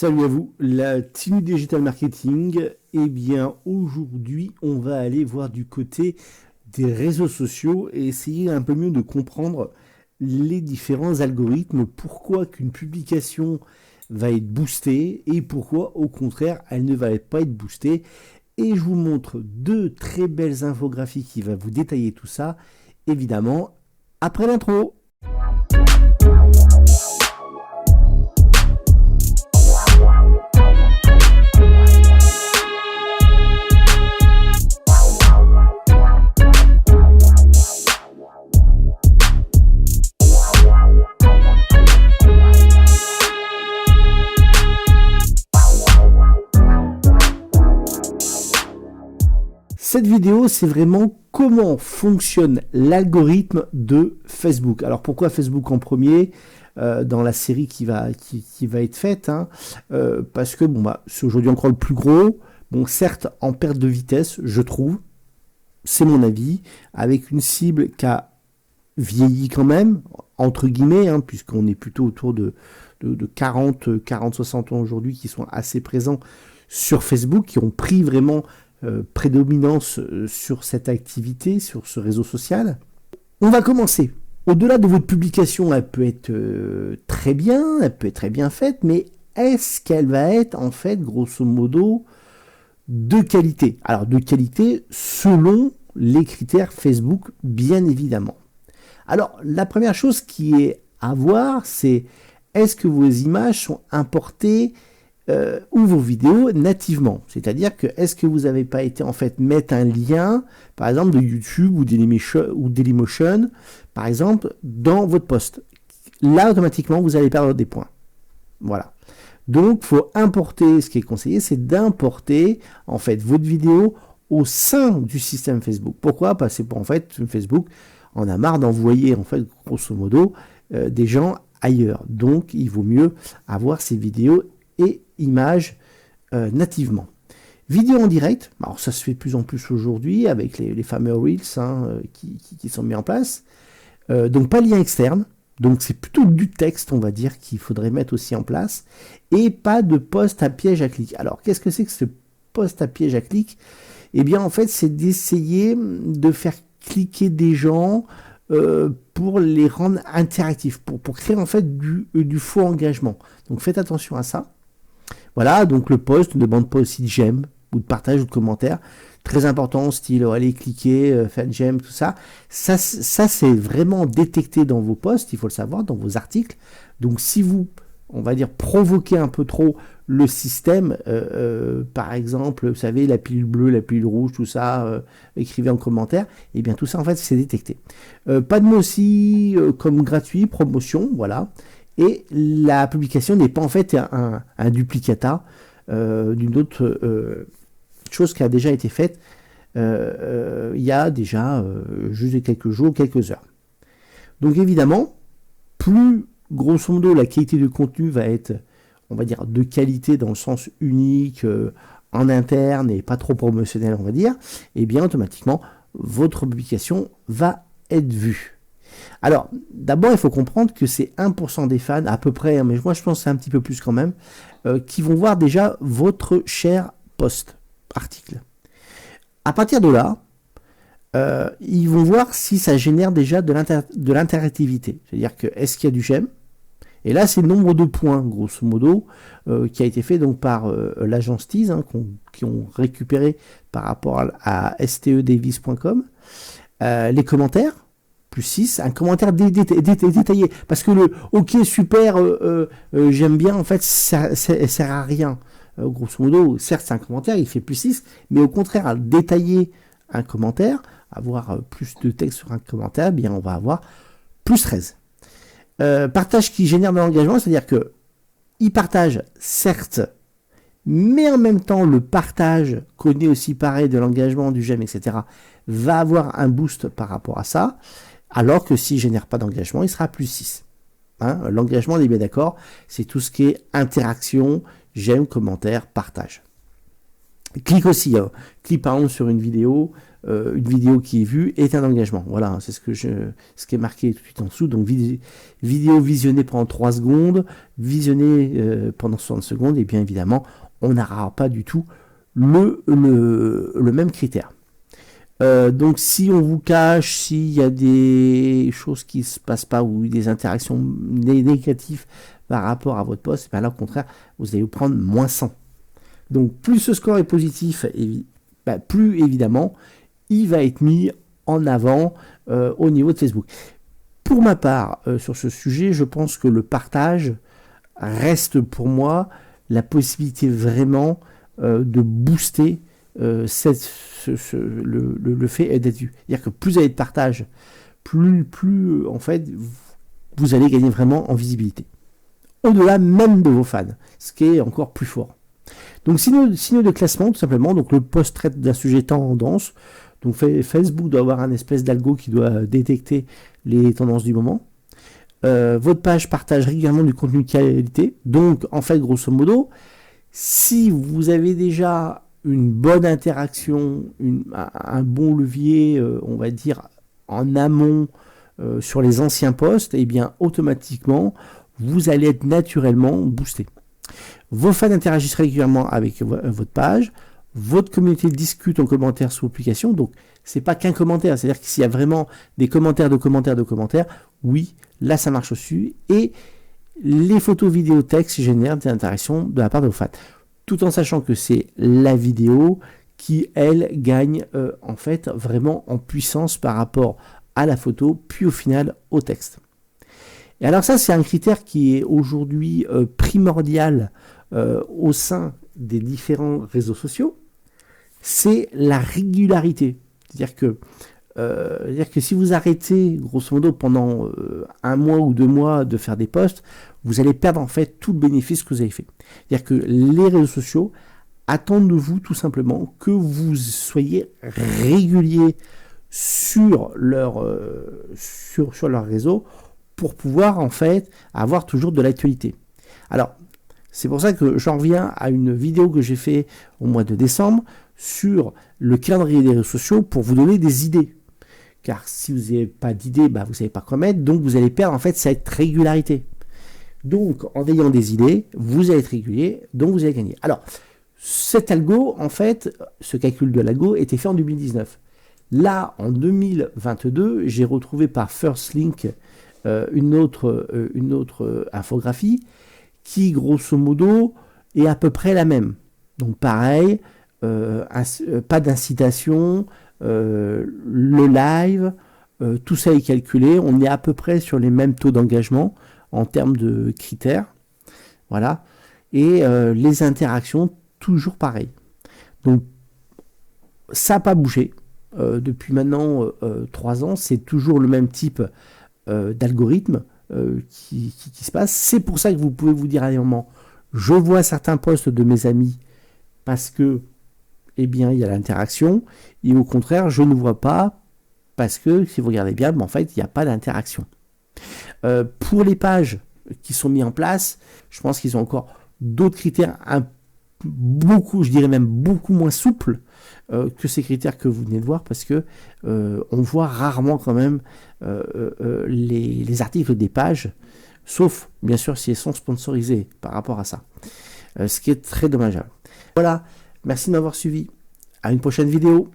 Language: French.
Salut à vous, la team Digital Marketing. Eh bien, aujourd'hui, on va aller voir du côté des réseaux sociaux et essayer un peu mieux de comprendre les différents algorithmes, pourquoi qu'une publication va être boostée et pourquoi, au contraire, elle ne va pas être boostée. Et je vous montre deux très belles infographies qui vont vous détailler tout ça, évidemment, après l'intro. Cette vidéo, c'est vraiment comment fonctionne l'algorithme de Facebook. Alors pourquoi Facebook en premier dans la série qui va être faite, parce que c'est aujourd'hui encore le plus gros. Bon, certes en perte de vitesse, je trouve, c'est mon avis, avec une cible qui a vieilli quand même, entre guillemets, puisqu'on est plutôt autour de 40-60 ans aujourd'hui qui sont assez présents sur Facebook, qui ont pris vraiment prédominance sur cette activité, sur ce réseau social. On va commencer. Au-delà de votre publication, elle peut être très bien, elle peut être très bien faite, mais est-ce qu'elle va être en fait, grosso modo, de qualité? Alors de qualité selon les critères Facebook, bien évidemment. Alors la première chose qui est à voir, c'est est-ce que vos images sont importées ou vos vidéos nativement, c'est-à-dire que est-ce que vous n'avez pas été en fait mettre un lien, par exemple de YouTube ou Dailymotion, par exemple, dans votre post. Là, automatiquement, vous allez perdre des points. Voilà. Donc, il faut importer, ce qui est conseillé, c'est d'importer en fait votre vidéo au sein du système Facebook. Pourquoi? Parce que en fait, Facebook en a marre d'envoyer en fait, grosso modo, des gens ailleurs. Donc, il vaut mieux avoir ces vidéos et images nativement. Vidéo en direct, alors ça se fait de plus en plus aujourd'hui avec les fameux Reels qui sont mis en place. Donc pas de lien externe, donc c'est plutôt du texte, on va dire, qu'il faudrait mettre aussi en place, et pas de post à piège à clic. Alors qu'est-ce que c'est que ce post à piège à clic? Eh bien en fait c'est d'essayer de faire cliquer des gens pour les rendre interactifs, pour créer en fait du faux engagement. Donc faites attention à ça. Voilà, donc le post ne demande pas aussi de j'aime ou de partage ou de commentaire. Très important, style allez cliquer, faire j'aime, tout ça. Ça c'est vraiment détecté dans vos posts, il faut le savoir, dans vos articles. Donc si vous, on va dire, provoquez un peu trop le système, par exemple, vous savez, la pilule bleue, la pilule rouge, tout ça, écrivez en commentaire, et bien tout ça en fait c'est détecté. Pas de mots aussi comme gratuit, promotion, voilà. Et la publication n'est pas en fait un duplicata d'une autre chose qui a déjà été faite il y a déjà juste quelques jours, quelques heures. Donc évidemment, plus grosso modo la qualité du contenu va être, on va dire, de qualité dans le sens unique, en interne et pas trop promotionnel, on va dire, et bien automatiquement, votre publication va être vue. Alors, d'abord, il faut comprendre que c'est 1% des fans, à peu près, mais moi je pense que c'est un petit peu plus quand même, qui vont voir déjà votre cher post, article. À partir de là, ils vont voir si ça génère déjà de l'interactivité. C'est-à-dire que est-ce qu'il y a du j'aime? Et là, c'est le nombre de points, grosso modo, qui a été fait donc par l'agence Tease, qui ont récupéré par rapport à stedavis.com. Les commentaires, plus 6, un commentaire détaillé. Parce que le ok, super, j'aime bien, en fait, ça sert à rien. Grosso modo, certes, c'est un commentaire, il fait plus 6, mais au contraire, à détailler un commentaire, avoir plus de texte sur un commentaire, eh bien, on va avoir plus 13. Partage qui génère de l'engagement, c'est-à-dire que il partage, certes, mais en même temps, le partage connaît aussi pareil de l'engagement, du j'aime, etc., va avoir un boost par rapport à ça. Alors que s'il ne génère pas d'engagement, il sera plus 6. L'engagement, on est bien d'accord, c'est tout ce qui est interaction, j'aime, commentaire, partage. Clique aussi, clique par exemple sur une vidéo, une vidéo qui est vue est un engagement. Voilà, c'est ce qui est marqué tout de suite en dessous. Donc vidéo visionnée pendant 3 secondes, visionnée pendant 60 secondes, et bien évidemment, on n'aura pas du tout le même critère. Donc si on vous cache, s'il y a des choses qui ne se passent pas ou des interactions négatives par rapport à votre post, ben là au contraire, vous allez vous prendre moins 100. Donc plus ce score est positif, plus évidemment, il va être mis en avant au niveau de Facebook. Pour ma part, sur ce sujet, je pense que le partage reste pour moi la possibilité vraiment de booster le fait d'être vu. C'est-à-dire que plus vous avez de partage, plus en fait, vous allez gagner vraiment en visibilité. Au-delà même de vos fans, ce qui est encore plus fort. Donc signaux de classement, tout simplement, donc le post traite d'un sujet tendance. Donc Facebook doit avoir un espèce d'algo qui doit détecter les tendances du moment. Votre page partage régulièrement du contenu de qualité. Donc en fait, grosso modo, si vous avez déjà une bonne interaction, un bon levier, on va dire, en amont sur les anciens posts, et bien automatiquement, vous allez être naturellement boosté. Vos fans interagissent régulièrement avec votre page, votre communauté discute en commentaire sous publication, donc c'est pas qu'un commentaire, c'est-à-dire que s'il y a vraiment des commentaires, oui, là ça marche dessus, et les photos, vidéos, textes génèrent des interactions de la part de vos fans. Tout en sachant que c'est la vidéo qui, elle, gagne en fait vraiment en puissance par rapport à la photo, puis au final au texte. Et alors ça, c'est un critère qui est aujourd'hui primordial au sein des différents réseaux sociaux, c'est la régularité. C'est-à-dire que si vous arrêtez, grosso modo, pendant 1 mois ou 2 mois de faire des posts, vous allez perdre en fait tout le bénéfice que vous avez fait. C'est-à-dire que les réseaux sociaux attendent de vous tout simplement que vous soyez régulier sur leur réseau pour pouvoir en fait avoir toujours de l'actualité. Alors, c'est pour ça que j'en reviens à une vidéo que j'ai fait au mois de décembre sur le calendrier des réseaux sociaux pour vous donner des idées. Car si vous n'avez pas d'idées, vous ne savez pas quoi mettre, donc vous allez perdre en fait cette régularité. Donc en ayant des idées, vous allez être régulier, donc vous allez gagner. Alors, cet algo, en fait, ce calcul de l'algo était fait en 2019. Là, en 2022, j'ai retrouvé par FirstLink une autre infographie qui, grosso modo, est à peu près la même. Donc pareil, pas d'incitation, le live, tout ça est calculé, on est à peu près sur les mêmes taux d'engagement en termes de critères, voilà, et les interactions, toujours pareil. Donc ça n'a pas bougé, depuis maintenant 3 ans, c'est toujours le même type d'algorithme qui se passe. C'est pour ça que vous pouvez vous dire à un moment, je vois certains posts de mes amis parce que il y a l'interaction, et au contraire, je ne vois pas parce que, si vous regardez bien, en fait, il n'y a pas d'interaction. Pour les pages qui sont mises en place, je pense qu'ils ont encore d'autres critères beaucoup, je dirais même beaucoup moins souples que ces critères que vous venez de voir, parce que on voit rarement quand même les articles des pages, sauf bien sûr si elles sont sponsorisées par rapport à ça, ce qui est très dommageable. Voilà, merci de m'avoir suivi, à une prochaine vidéo.